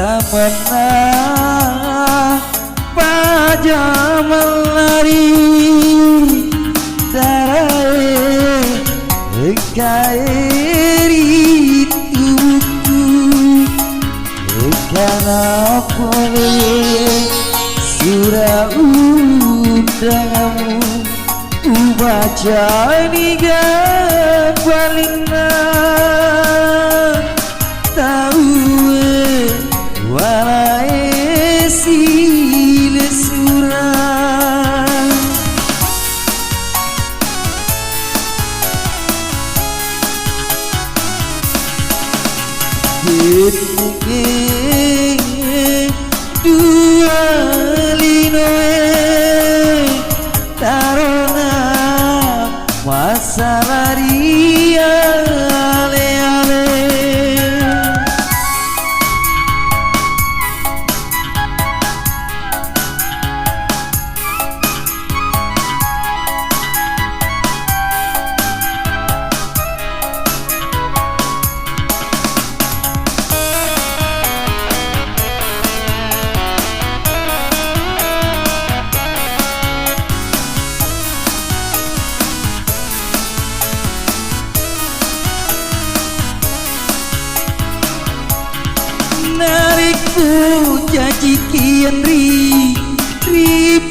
Samanah pajak melari darai kairi tubuhku karena boleh surah undanganmu baca ini balina tahu walai sile surah dua linoe tarona masalah dia ale-ale narikku janji kian ri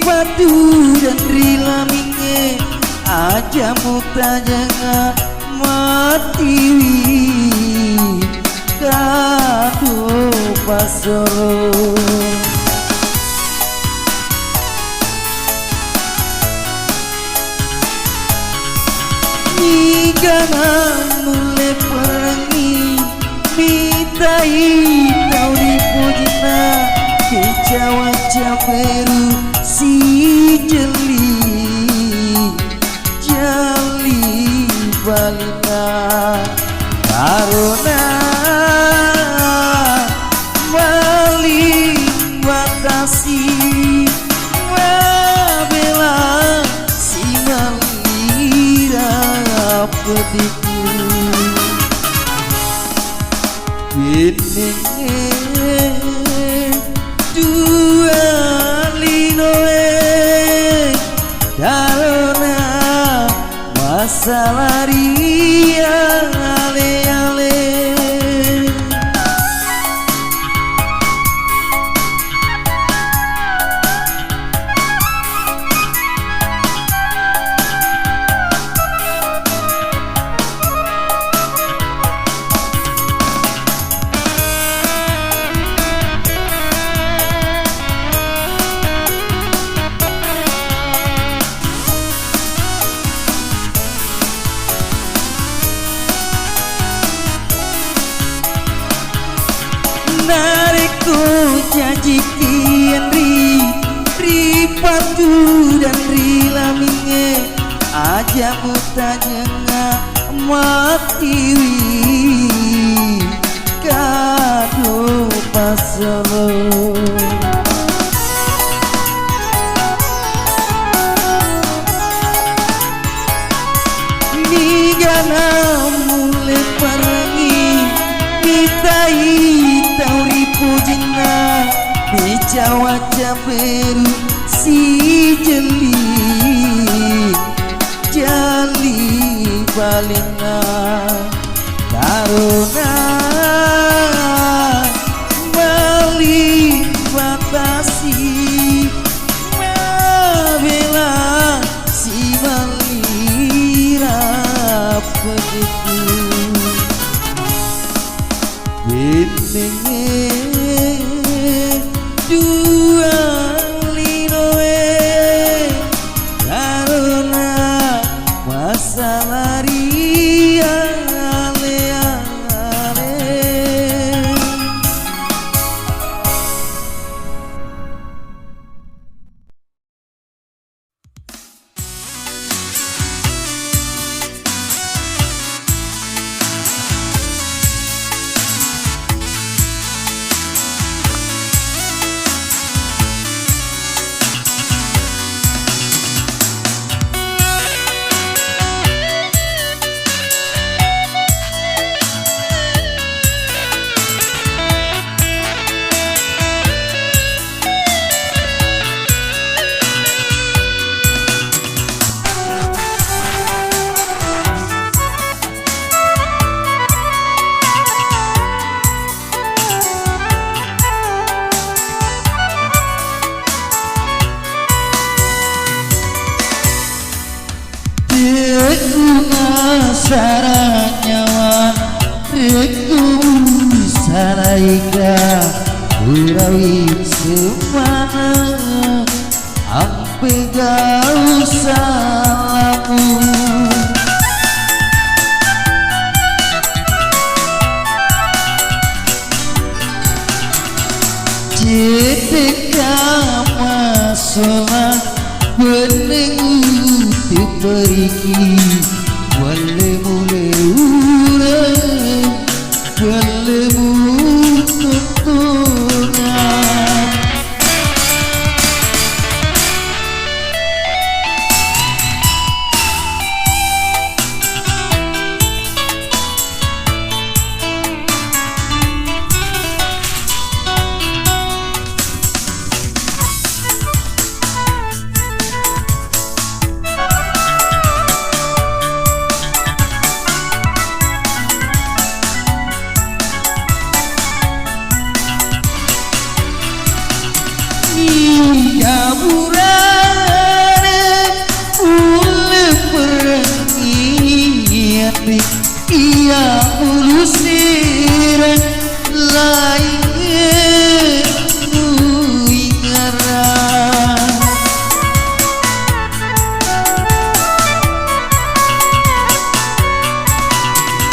padu dan ri laminge aja muta jangan mati kado pasoro nigana mulai perangi mitai tau dipujina kecawaca peru si jali balina karena maling batasi wabela si malira petiku ini dua linoe karena masalah dia ale-ale narikku janji kian ri padu dan ri laminge aja muta jangan mati kado pasolo nigana mulai perangi mitai tauri pujina bicawaca peru si jali balina karena balik batasi mabela si malira petiku dua linoe karena masalah dia ale-ale saranyawa reku saraika urawi semana ampe gau salamu Jika masalah benengu diperiki wale mule urang wale mutuntungan Iya burane ule perengiati iya ulusir lain muingaran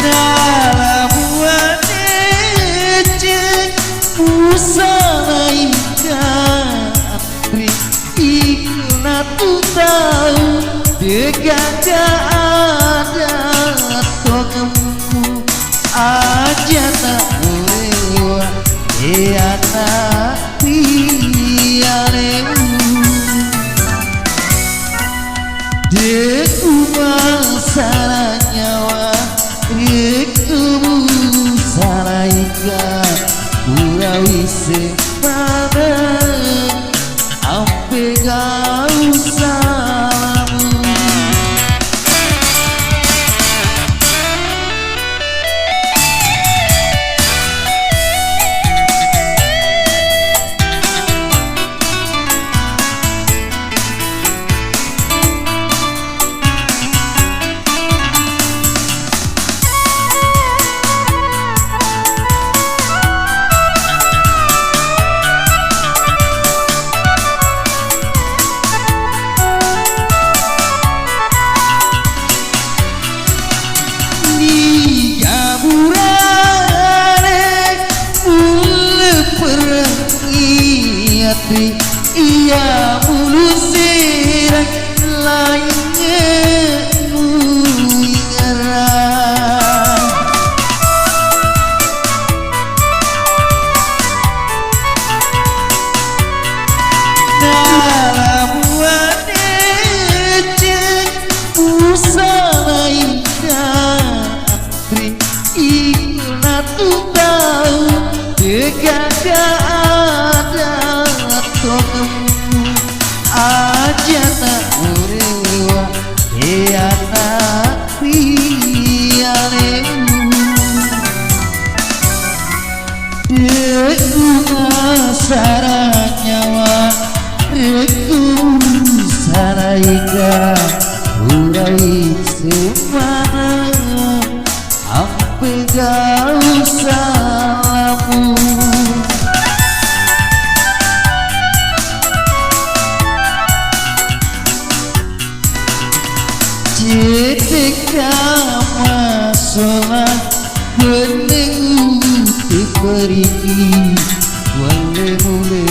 dalam wadece usalaika Ikna tu tahu dekat ada tongemu aja tak boleh anak tiaremu deku masalah nyawa deku salah ikan urawi semana ampe gau salamu Iya mulusir lainnya muingaran dalam wadece usah indahri ikna tu tahu dekat ada tongemu aja tak urewa anak piaremu deku saranyawa reku saraika urai semana ampe gau salamu Jika masalah benengu diperiki wale mule